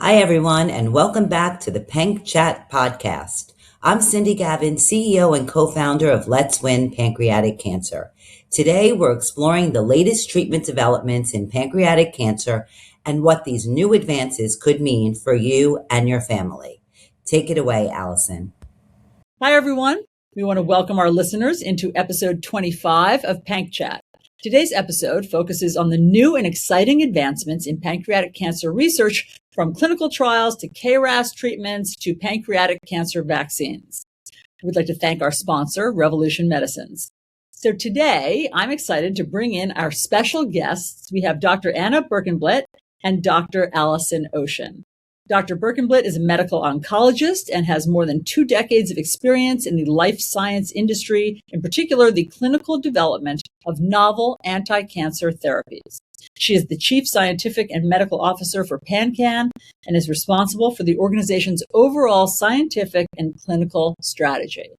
Hi, everyone, and welcome back to the Panc Chat podcast. I'm Cindy Gavin, CEO and co-founder of Let's Win Pancreatic Cancer. Today, we're exploring the latest treatment developments in pancreatic cancer and what these new advances could mean for you and your family. Take it away, Allyson. Hi, everyone. We want to welcome our listeners into episode 25 of Panc Chat. Today's episode focuses on the new and exciting advancements in pancreatic cancer research, from clinical trials to KRAS treatments to pancreatic cancer vaccines. We'd like to thank our sponsor, Revolution Medicines. So today, I'm excited to bring in our special guests. We have Dr. Anna Berkenblit and Dr. Allyson Ocean. Dr. Berkenblit is a medical oncologist and has more than 2 decades of experience in the life science industry, in particular the clinical development of novel anti-cancer therapies. She is the Chief Scientific and Medical Officer for PanCAN and is responsible for the organization's overall scientific and clinical strategy.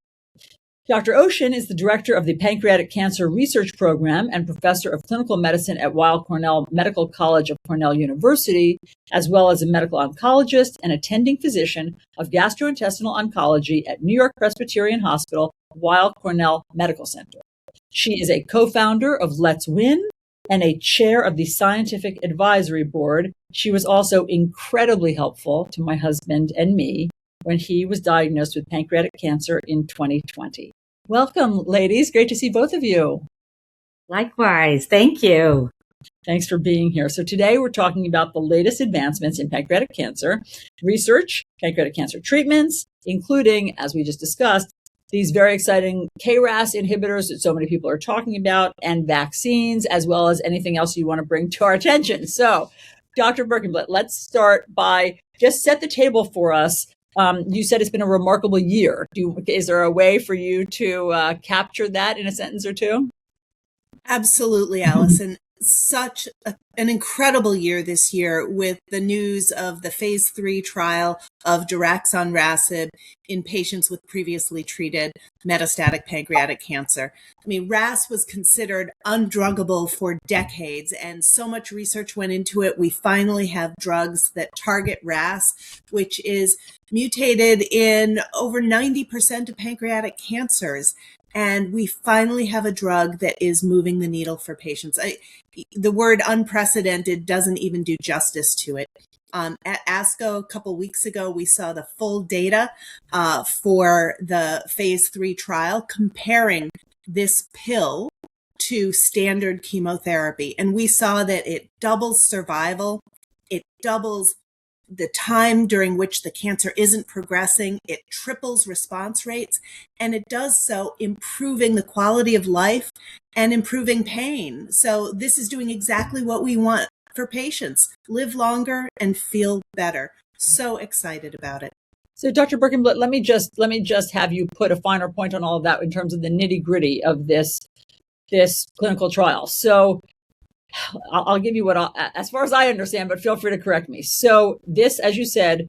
Dr. Ocean is the director of the Pancreatic Cancer Research Program and professor of clinical medicine at Weill Cornell Medical College of Cornell University, as well as a medical oncologist and attending physician of gastrointestinal oncology at New York Presbyterian Hospital, Weill Cornell Medical Center. She is a co-founder of Let's Win and a chair of the Scientific Advisory Board. She was also incredibly helpful to my husband and me when he was diagnosed with pancreatic cancer in 2020. Welcome, ladies. Great to see both of you. Likewise. Thank you. Thanks for being here. So today we're talking about the latest advancements in pancreatic cancer research, pancreatic cancer treatments, including, as we just discussed, these very exciting KRAS inhibitors that so many people are talking about, and vaccines, as well as anything else you want to bring to our attention. So, Dr. Berkenblit, let's start by just set the table for us. You said it's been a remarkable year. Is there a way for you to capture that in a sentence or two? Absolutely, Allyson. Such an incredible year this year with the news of the phase 3 trial of daraxonrasib in patients with previously treated metastatic pancreatic cancer. I mean, RAS was considered undruggable for decades, and so much research went into it. We finally have drugs that target RAS, which is mutated in over 90% of pancreatic cancers. And we finally have a drug that is moving the needle for patients. The word unprecedented doesn't even do justice to it. At ASCO a couple weeks ago, we saw the full data for the phase 3 trial comparing this pill to standard chemotherapy. And we saw that it doubles survival, it doubles the time during which the cancer isn't progressing, it triples response rates, and it does so improving the quality of life and improving pain. So this is doing exactly what we want for patients: live longer and feel better. So excited about it. So, Dr. Berkenblit, let me just have you put a finer point on all of that in terms of the nitty-gritty of this clinical trial. So, I'll give you as far as I understand, but feel free to correct me. So this, as you said,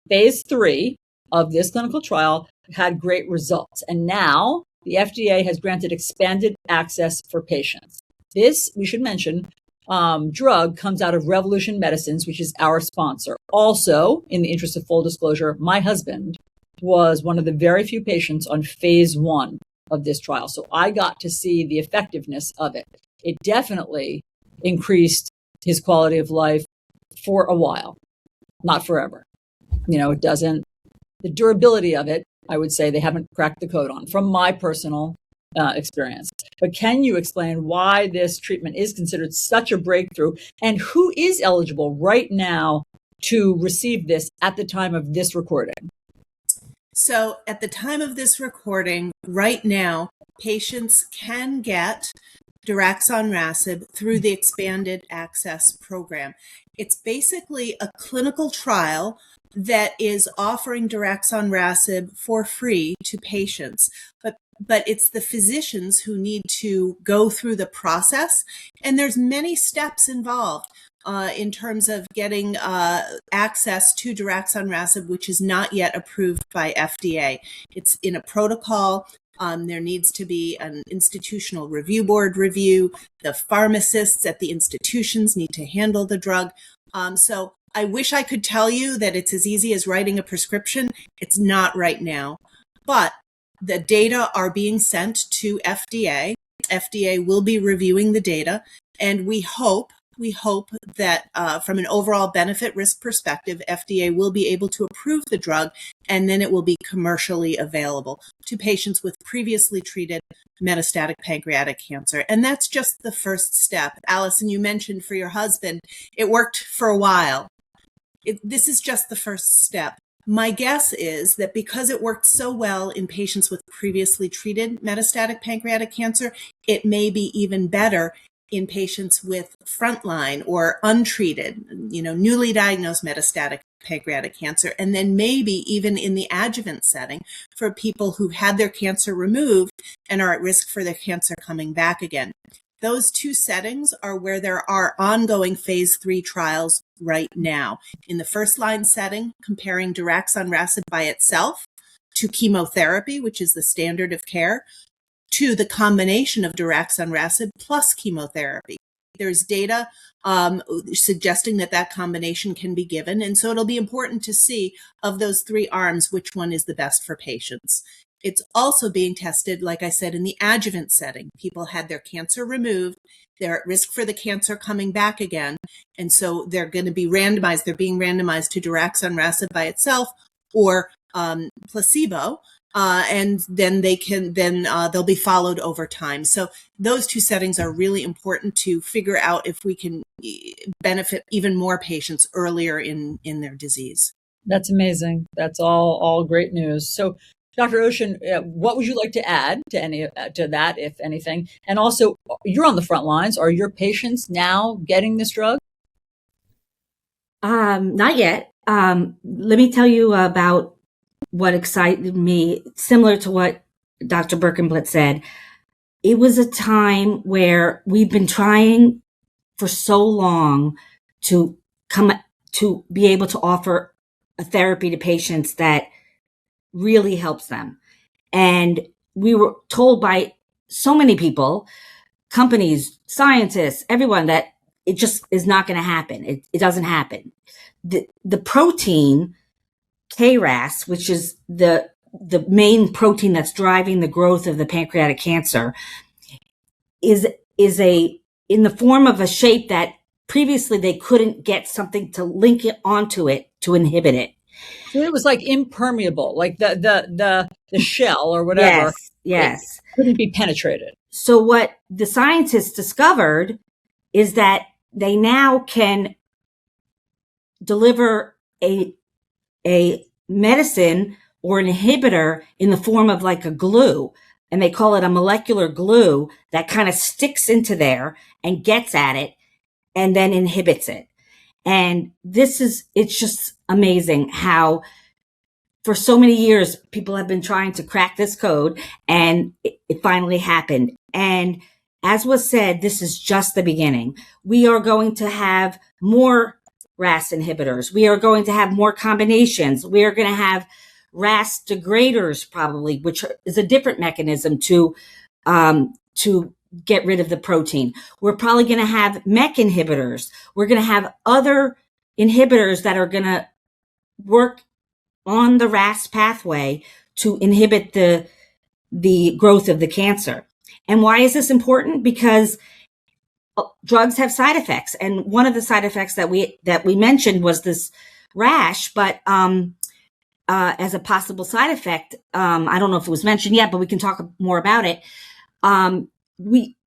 phase 3 of this clinical trial had great results. And now the FDA has granted expanded access for patients. This, we should mention, drug comes out of Revolution Medicines, which is our sponsor. Also, in the interest of full disclosure, my husband was one of the very few patients on phase 1 of this trial. So I got to see the effectiveness of it. It definitely increased his quality of life for a while, not forever. It doesn't, the durability of it, I would say they haven't cracked the code on from my personal experience. But can you explain why this treatment is considered such a breakthrough, and who is eligible right now to receive this at the time of this recording? So at the time of this recording, right now, patients can get daraxonrasib through the expanded access program. It's basically a clinical trial that is offering daraxonrasib for free to patients, but it's the physicians who need to go through the process, and there's many steps involved in terms of getting access to daraxonrasib, which is not yet approved by FDA. It's in a protocol. There needs to be an institutional review board review. The pharmacists at the institutions need to handle the drug. So I wish I could tell you that it's as easy as writing a prescription. It's not right now, but the data are being sent to FDA. FDA will be reviewing the data, and we hope that from an overall benefit risk perspective, FDA will be able to approve the drug, and then it will be commercially available to patients with previously treated metastatic pancreatic cancer. And that's just the first step. Allyson, you mentioned for your husband, it worked for a while. This is just the first step. My guess is that because it worked so well in patients with previously treated metastatic pancreatic cancer, it may be even better in patients with frontline or untreated, newly diagnosed metastatic pancreatic cancer, and then maybe even in the adjuvant setting for people who had their cancer removed and are at risk for their cancer coming back again. Those two settings are where there are ongoing phase 3 trials right now. In the first line setting, comparing daraxonrasib by itself to chemotherapy, which is the standard of care, to the combination of daraxonrasib plus chemotherapy. There's data suggesting that combination can be given, and so it'll be important to see of those 3 arms which one is the best for patients. It's also being tested, like I said, in the adjuvant setting. People had their cancer removed, they're at risk for the cancer coming back again, and so they're going to be randomized. They're being randomized to daraxonrasib by itself or placebo. And then they'll be followed over time. So those 2 settings are really important to figure out if we can benefit even more patients earlier in their disease. That's amazing. That's all great news. So, Dr. Ocean, what would you like to add to that, if anything? And also, you're on the front lines. Are your patients now getting this drug? Not yet. Let me tell you about what excited me, similar to what Dr. Berkenblit said. It was a time where we've been trying for so long to be able to offer a therapy to patients that really helps them. And we were told by so many people, companies, scientists, everyone, that it just is not going to happen. It doesn't happen. The protein KRAS, which is the main protein that's driving the growth of the pancreatic cancer, is in the form of a shape that previously they couldn't get something to link it onto it to inhibit it. So it was like impermeable, like the shell or whatever. Yes. It couldn't be penetrated. So what the scientists discovered is that they now can deliver a medicine or an inhibitor in the form of like a glue, and they call it a molecular glue that kind of sticks into there and gets at it and then inhibits it. And it's just amazing how for so many years people have been trying to crack this code, and it finally happened. And as was said, this is just the beginning. We are going to have more RAS inhibitors. We are going to have more combinations. We are going to have RAS degraders probably, which is a different mechanism to get rid of the protein. We're probably going to have MEK inhibitors. We're going to have other inhibitors that are going to work on the RAS pathway to inhibit the growth of the cancer. And why is this important? Because drugs have side effects, and one of the side effects that we mentioned was this rash. But as a possible side effect, I don't know if it was mentioned yet, but we can talk more about it.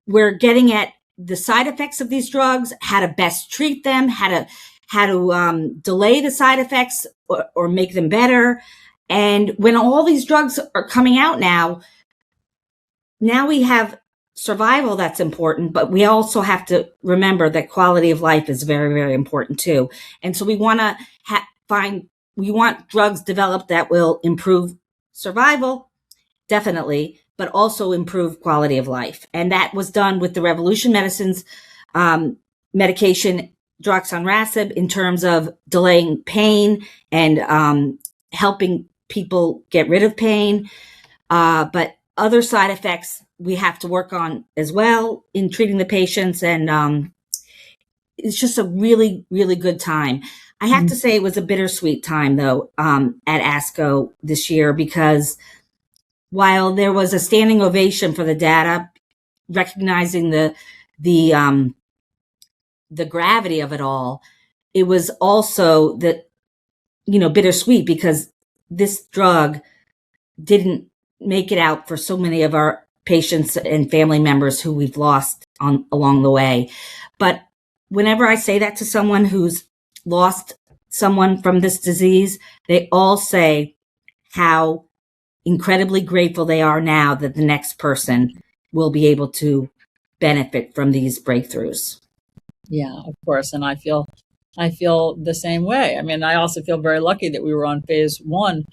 We're getting at the side effects of these drugs, how to best treat them, how to delay the side effects or make them better. And when all these drugs are coming out now we have survival that's important, but we also have to remember that quality of life is very, very important too. And so we want to we want drugs developed that will improve survival, definitely, but also improve quality of life. And that was done with the Revolution Medicines medication, daraxonrasib, in terms of delaying pain and helping people get rid of pain. But other side effects we have to work on as well in treating the patients. And it's just a really, really good time. I have to say it was a bittersweet time, though, at ASCO this year, because while there was a standing ovation for the data, recognizing the gravity of it all, it was also bittersweet because this drug didn't make it out for so many of our patients and family members who we've lost along the way. But whenever I say that to someone who's lost someone from this disease, they all say how incredibly grateful they are now that the next person will be able to benefit from these breakthroughs. Yeah, of course. And I feel the same way. I mean, I also feel very lucky that we were on phase 1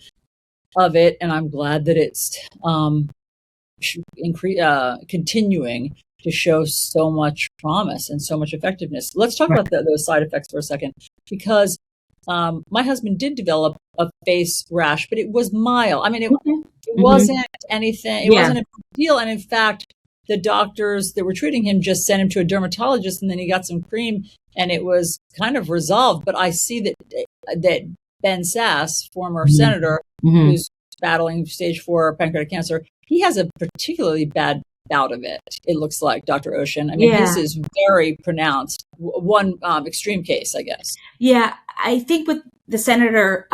of it, and I'm glad that it's continuing to show so much promise and so much effectiveness. Let's talk about those side effects for a second, because my husband did develop a face rash, but it was mild. I mean, it wasn't anything. It wasn't a big deal. And in fact, the doctors that were treating him just sent him to a dermatologist, and then he got some cream, and it was kind of resolved. But I see that Ben Sasse, former senator, who's battling stage 4 pancreatic cancer, he has a particularly bad bout of it. It looks like, Dr. Ocean. I mean, his is very pronounced. One extreme case, I guess. Yeah, I think with the senator,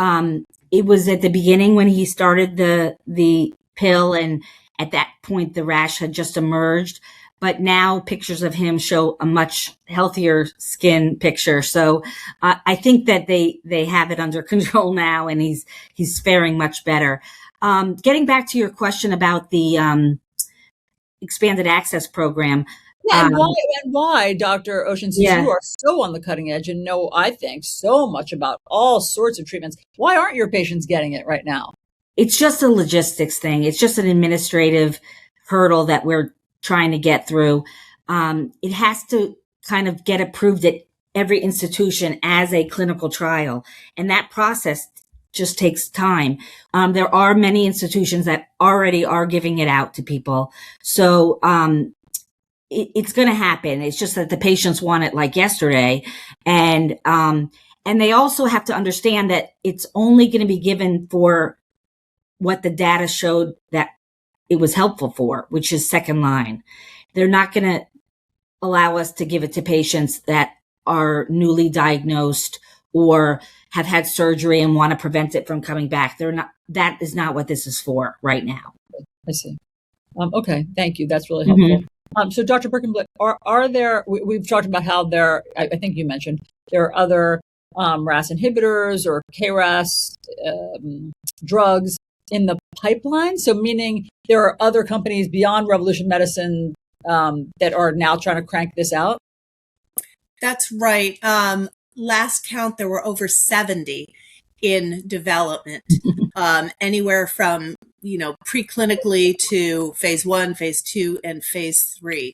it was at the beginning when he started the pill, and at that point the rash had just emerged. But now pictures of him show a much healthier skin picture. So I think that they have it under control now, and he's faring much better. Getting back to your question about the expanded access program. Yeah, and why, Dr. Ocean, since you are so on the cutting edge and know, I think, so much about all sorts of treatments, why aren't your patients getting it right now? It's just a logistics thing. It's just an administrative hurdle that we're trying to get through. It has to kind of get approved at every institution as a clinical trial, and that process just takes time. There are many institutions that already are giving it out to people. So it's going to happen. It's just that the patients want it like yesterday. And they also have to understand that it's only going to be given for what the data showed that it was helpful for, which is second line. They're not going to allow us to give it to patients that are newly diagnosed or have had surgery and want to prevent it from coming back. That is not what this is for right now. I see. Okay. Thank you. That's really helpful. So Dr. Berkenblit, are there, we've talked about how I think you mentioned, there are other RAS inhibitors or KRAS drugs in the pipeline. So meaning there are other companies beyond Revolution Medicine that are now trying to crank this out? That's right. Last count, there were over 70 in development, anywhere from, preclinically to phase 1, phase 2, and phase 3.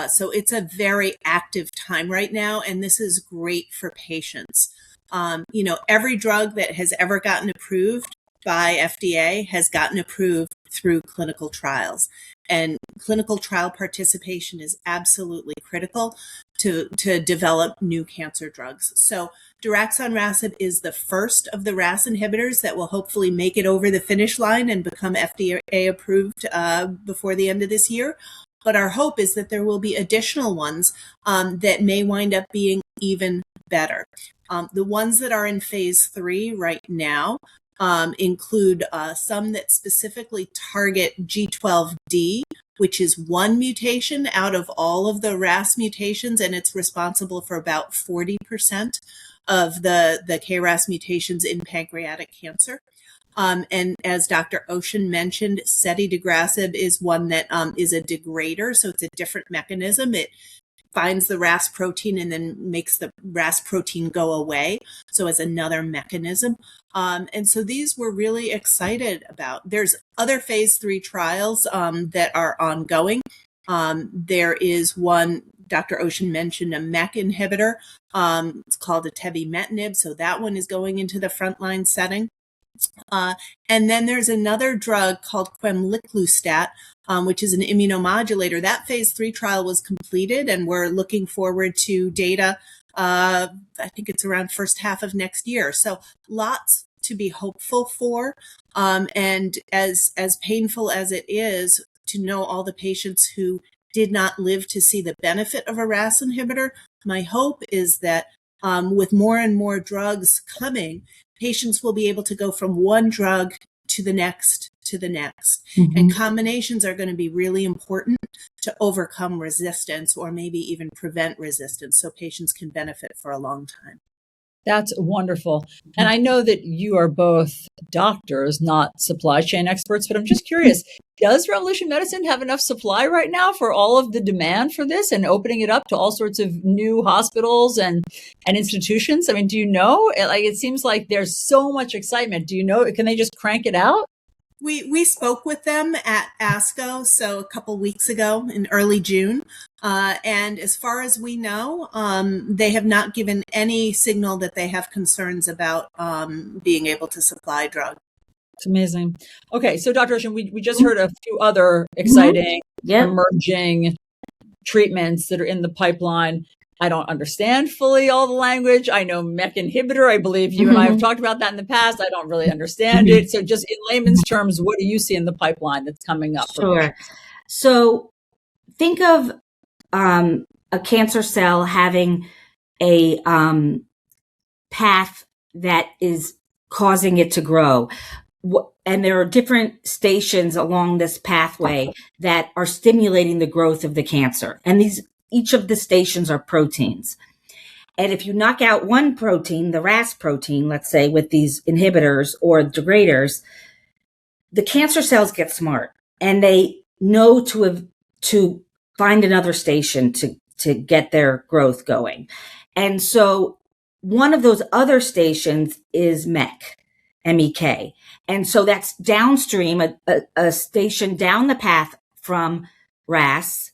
So it's a very active time right now, and this is great for patients. Every drug that has ever gotten approved by FDA has gotten approved through clinical trials. And clinical trial participation is absolutely critical to develop new cancer drugs. So daraxonrasib is the first of the RAS inhibitors that will hopefully make it over the finish line and become FDA approved before the end of this year. But our hope is that there will be additional ones that may wind up being even better. The ones that are in phase 3 right now include some that specifically target G12D, which is one mutation out of all of the RAS mutations, and it's responsible for about 40% of the KRAS mutations in pancreatic cancer. And as Dr. Ocean mentioned, setidegrasib is one that is a degrader, so it's a different mechanism. It finds the RAS protein and then makes the RAS protein go away. So as another mechanism. And so these we're really excited about. There's other phase 3 trials that are ongoing. There is one, Dr. Ocean mentioned, a MEK inhibitor. It's called atebimetinib. So that one is going into the frontline setting. And then there's another drug called quemliclustat, which is an immunomodulator. That phase 3 trial was completed, and we're looking forward to data I think it's around first half of next year. So lots to be hopeful for. And as painful as it is to know all the patients who did not live to see the benefit of a RAS inhibitor, my hope is that with more and more drugs coming, patients will be able to go from one drug to the next to the next. Mm-hmm. And combinations are going to be really important to overcome resistance or maybe even prevent resistance so patients can benefit for a long time. That's wonderful. And I know that you are both doctors, not supply chain experts, but I'm just curious, does Revolution Medicine have enough supply right now for all of the demand for this and opening it up to all sorts of new hospitals and institutions? I mean, do you know? It seems like there's so much excitement. Do you know? Can they just crank it out? We spoke with them at ASCO, so a couple weeks ago in early June. And as far as we know, they have not given any signal that they have concerns about being able to supply drugs. It's amazing. Okay, so Dr. Ocean, we just heard a few other exciting emerging treatments that are in the pipeline. I don't understand fully all the language. I know MEK inhibitor. I believe you and I have talked about that in the past. I don't really understand it. So just in layman's terms, what do you see in the pipeline that's coming up? Sure. So think of a cancer cell having a path that is causing it to grow. And there are different stations along this pathway that are stimulating the growth of the cancer. And each of the stations are proteins. And if you knock out one protein, the RAS protein, let's say with these inhibitors or degraders, the cancer cells get smart and they know to find another station to get their growth going. And so one of those other stations is MEK. MEK. And so that's downstream, a station down the path from RAS.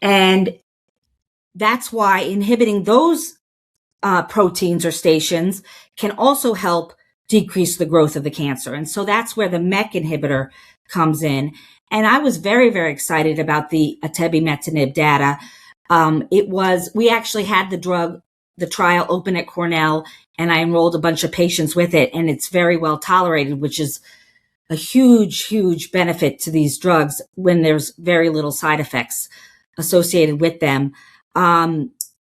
And that's why inhibiting those proteins or stations can also help decrease the growth of the cancer. And so that's where the MEK inhibitor comes in. And I was very, very excited about the atebimetinib data. We actually had the trial open at Cornell, and I enrolled a bunch of patients with it, and it's very well tolerated, which is a huge, huge benefit to these drugs when there's very little side effects associated with them.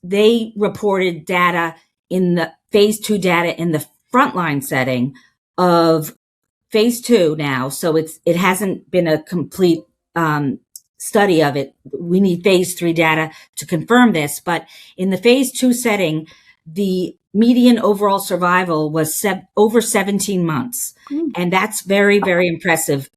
They reported data in the phase 2 data in the frontline setting of phase 2 now. So it hasn't been a complete study of it. We need phase 3 data to confirm this. But in the phase 2 setting, the median overall survival was over 17 months. And that's very, very impressive.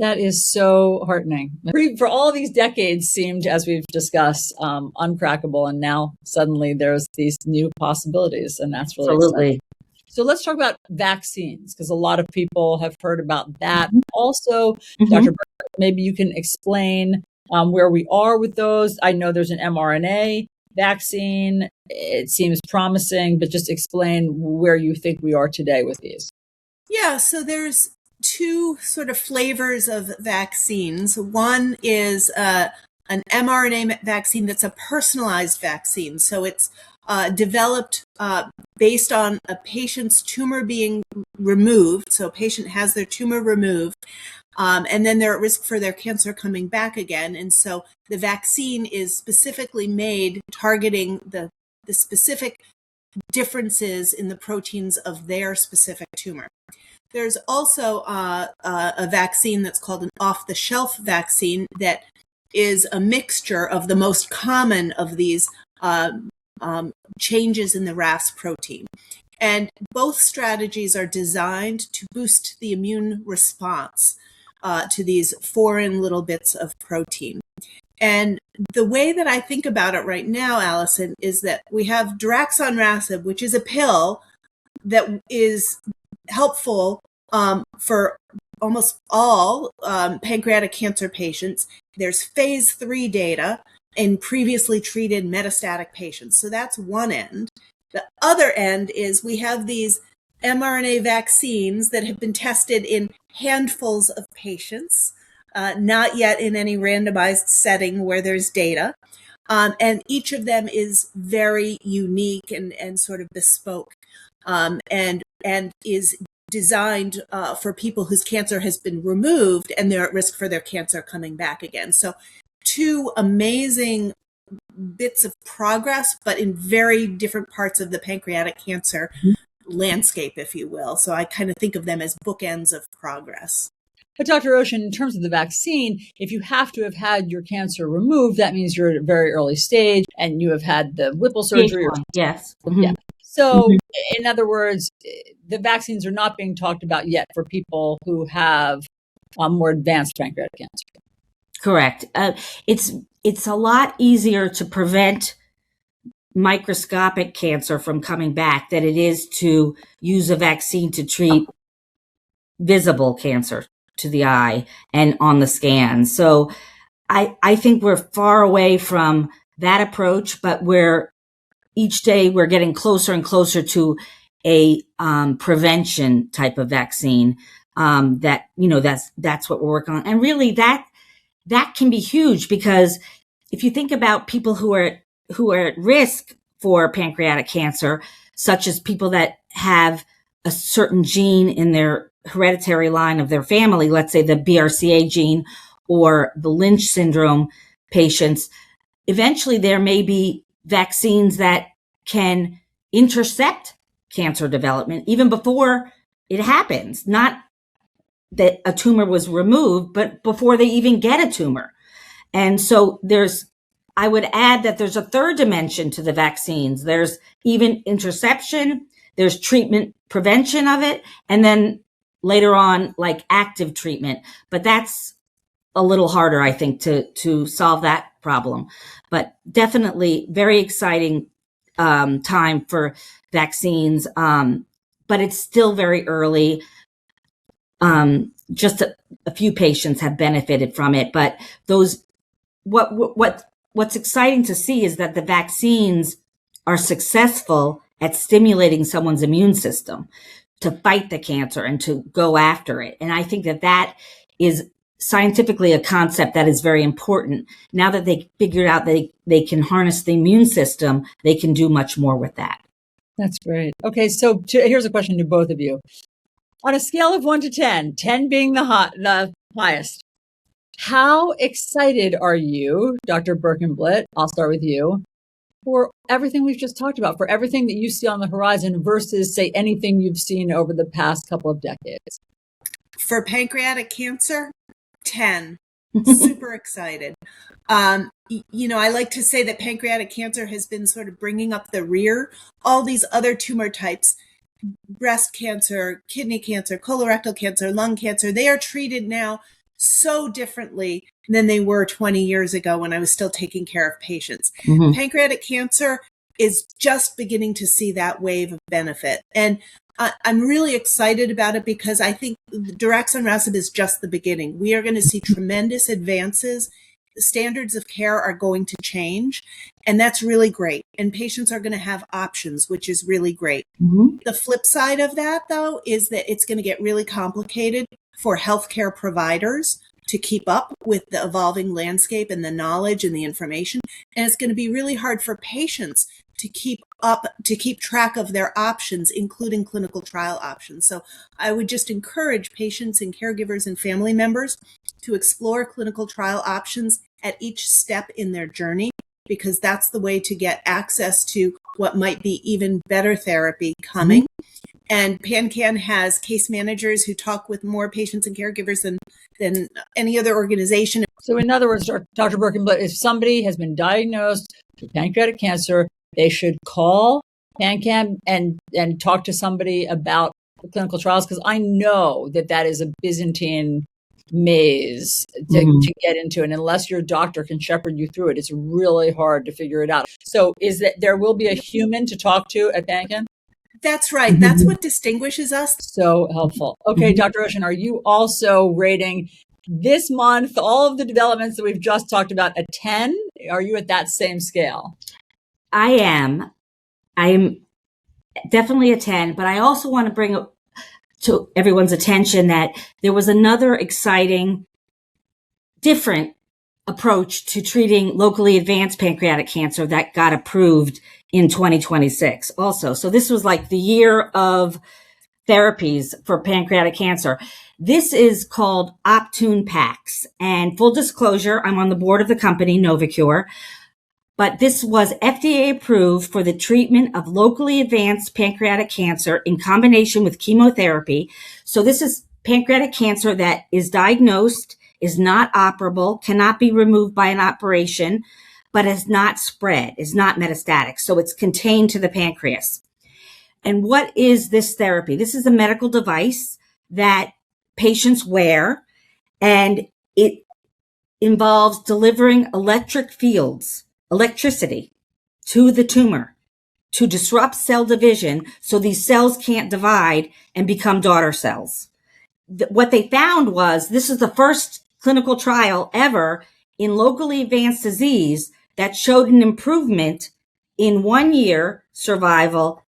That is so heartening. For all these decades seemed, as we've discussed, uncrackable. And now suddenly there's these new possibilities. And that's really exciting. So let's talk about vaccines, because a lot of people have heard about that. Also, Dr. Berger, maybe you can explain where we are with those. I know there's an mRNA vaccine. It seems promising, but just explain where you think we are today with these. Yeah, so there's two sort of flavors of vaccines. One is an mRNA vaccine that's a personalized vaccine. So it's developed based on a patient's tumor being removed. So a patient has their tumor removed, and then they're at risk for their cancer coming back again. And so the vaccine is specifically made targeting the specific differences in the proteins of their specific tumor. There's also a vaccine that's called an off-the-shelf vaccine that is a mixture of the most common of these changes in the RAS protein. And both strategies are designed to boost the immune response to these foreign little bits of protein. And the way that I think about it right now, Allyson, is that we have daraxonrasib, which is a pill that is helpful for almost all pancreatic cancer patients. There's phase 3 data in previously treated metastatic patients. So that's one end. The other end is we have these mRNA vaccines that have been tested in handfuls of patients, not yet in any randomized setting where there's data. And each of them is very unique and sort of bespoke, and is designed for people whose cancer has been removed and they're at risk for their cancer coming back again. So two amazing bits of progress, but in very different parts of the pancreatic cancer landscape, if you will. So I kind of think of them as bookends of progress. But Dr. Ocean, in terms of the vaccine, if you have to have had your cancer removed, that means you're at a very early stage and you have had the Whipple surgery. Yes. Yeah. So in other words, the vaccines are not being talked about yet for people who have more advanced pancreatic cancer. Correct. It's a lot easier to prevent microscopic cancer from coming back than it is to use a vaccine to treat visible cancer to the eye and on the scan. So I think we're far away from that approach, but each day we're getting closer and closer to a prevention type of vaccine. That's what we're working on. And really that can be huge, because if you think about people who are at risk for pancreatic cancer, such as people that have a certain gene in their hereditary line of their family, let's say the BRCA gene or the Lynch syndrome patients, eventually there may be vaccines that can intercept cancer development even before it happens. Not that a tumor was removed, but before they even get a tumor. And so I would add that there's a third dimension to the vaccines. There's even interception, there's treatment prevention of it, and then later on, like active treatment. But that's a little harder, I think, to solve that problem. But definitely very exciting time for vaccines. But it's still very early. Just a few patients have benefited from it. But what's exciting to see is that the vaccines are successful at stimulating someone's immune system to fight the cancer and to go after it. And I think that is scientifically a concept that is very important. Now that they figured out they can harness the immune system, they can do much more with that. That's great. Okay, so here's a question to both of you. On a scale of 1 to 10, 10 being the highest, how excited are you, Dr. Berkenblit, I'll start with you, for everything we've just talked about, for everything that you see on the horizon versus, say, anything you've seen over the past couple of decades? For pancreatic cancer, 10. Super excited. I like to say that pancreatic cancer has been sort of bringing up the rear. All these other tumor types, breast cancer, kidney cancer, colorectal cancer, lung cancer, they are treated now so differently than they were 20 years ago when I was still taking care of patients. Mm-hmm. Pancreatic cancer is just beginning to see that wave of benefit. And I'm really excited about it because I think daraxonrasib is just the beginning. We are going to see tremendous advances. Standards of care are going to change, and that's really great. And patients are going to have options, which is really great. Mm-hmm. The flip side of that, though, is that it's going to get really complicated for healthcare providers to keep up with the evolving landscape and the knowledge and the information. And it's going to be really hard for patients to keep track of their options, including clinical trial options. So I would just encourage patients and caregivers and family members to explore clinical trial options at each step in their journey, because that's the way to get access to what might be even better therapy coming. And PanCAN has case managers who talk with more patients and caregivers than any other organization. So in other words, Dr. Berkenblit, if somebody has been diagnosed with pancreatic cancer, they should call PanCAN and talk to somebody about the clinical trials, because I know that is a Byzantine maze to get into. And unless your doctor can shepherd you through it, it's really hard to figure it out. So is that there will be a human to talk to at PanCAN? That's right. That's what distinguishes us. So helpful. Okay, Dr. Ocean, are you also rating this month all of the developments that we've just talked about a 10? Are you at that same scale? I am definitely a 10, but I also want to bring to everyone's attention that there was another exciting, different approach to treating locally advanced pancreatic cancer that got approved in 2026 also. So this was like the year of therapies for pancreatic cancer. This is called Optune Pax. And full disclosure, I'm on the board of the company, Novocure. But this was FDA approved for the treatment of locally advanced pancreatic cancer in combination with chemotherapy. So this is pancreatic cancer that is diagnosed, is not operable, cannot be removed by an operation, but has not spread, is not metastatic. So it's contained to the pancreas. And what is this therapy? This is a medical device that patients wear, and it involves delivering electricity to the tumor to disrupt cell division so these cells can't divide and become daughter cells. What they found was this is the first clinical trial ever in locally advanced disease that showed an improvement in 1 year survival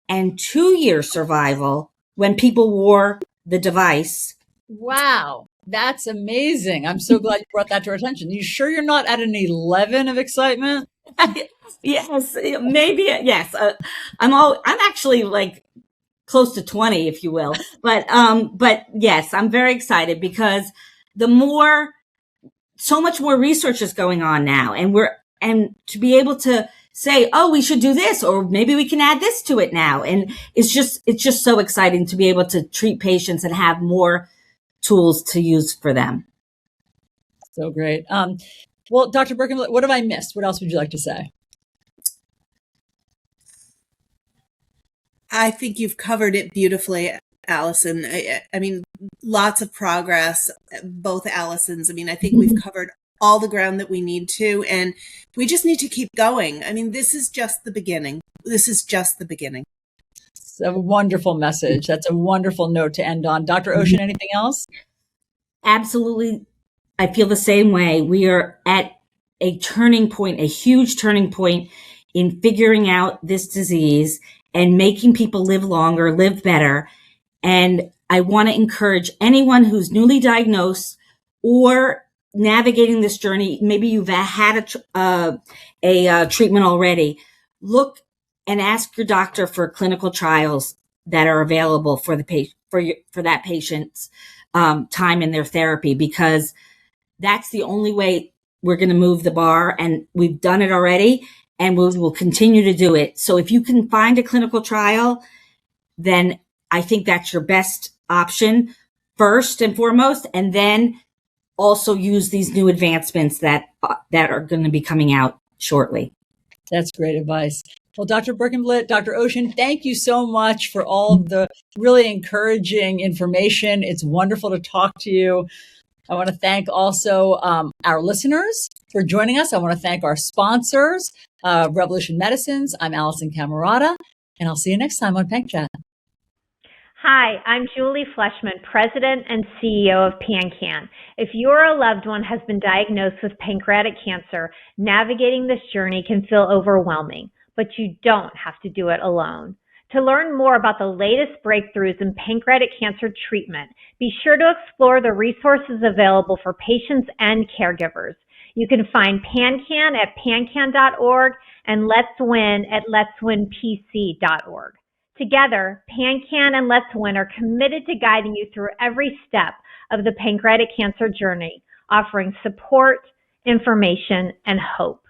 and 2 year survival when people wore the device. Wow. That's amazing. I'm so glad you brought that to our attention. You sure you're not at an 11 of excitement? Yes, maybe. Yes. I'm actually like close to 20, if you will. But yes, I'm very excited because so much more research is going on now, and to be able to say, oh, we should do this, or maybe we can add this to it now. And it's just so exciting to be able to treat patients and have more tools to use for them. So great. Well, Dr. Berkenblit, what have I missed? What else would you like to say? I think you've covered it beautifully, Allyson. I mean, lots of progress, both Allysons. I mean, I think we've covered all the ground that we need to, and we just need to keep going. I mean, this is just the beginning. This is just the beginning. It's a wonderful message. That's a wonderful note to end on. Dr. Ocean, anything else? Absolutely. I feel the same way. We are at a turning point, a huge turning point in figuring out this disease and making people live longer, live better. And I want to encourage anyone who's newly diagnosed or navigating this journey. Maybe you've had a treatment already. Look and ask your doctor for clinical trials that are available for the for that patient's time in their therapy, because that's the only way we're going to move the bar. And we've done it already, and we'll continue to do it. So if you can find a clinical trial, then I think that's your best option first and foremost, and then also use these new advancements that are going to be coming out shortly. That's great advice. Well, Dr. Berkenblit, Dr. Ocean, thank you so much for all of the really encouraging information. It's wonderful to talk to you. I want to thank also our listeners for joining us. I want to thank our sponsors, Revolution Medicines. I'm Alisyn Camerota, and I'll see you next time on PanCAT. Hi, I'm Julie Fleshman, President and CEO of PanCAN. If your loved one has been diagnosed with pancreatic cancer, navigating this journey can feel overwhelming, but you don't have to do it alone. To learn more about the latest breakthroughs in pancreatic cancer treatment, be sure to explore the resources available for patients and caregivers. You can find PanCAN at pancan.org and Let's Win at letswinpc.org. Together, PanCAN and Let's Win are committed to guiding you through every step of the pancreatic cancer journey, offering support, information, and hope.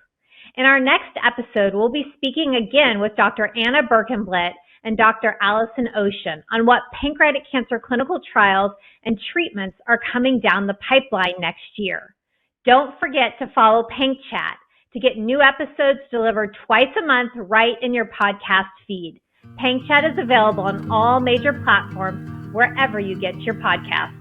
In our next episode, we'll be speaking again with Dr. Anna Berkenblit and Dr. Allyson Ocean on what pancreatic cancer clinical trials and treatments are coming down the pipeline next year. Don't forget to follow PanChat to get new episodes delivered twice a month right in your podcast feed. PanChat is available on all major platforms wherever you get your podcasts.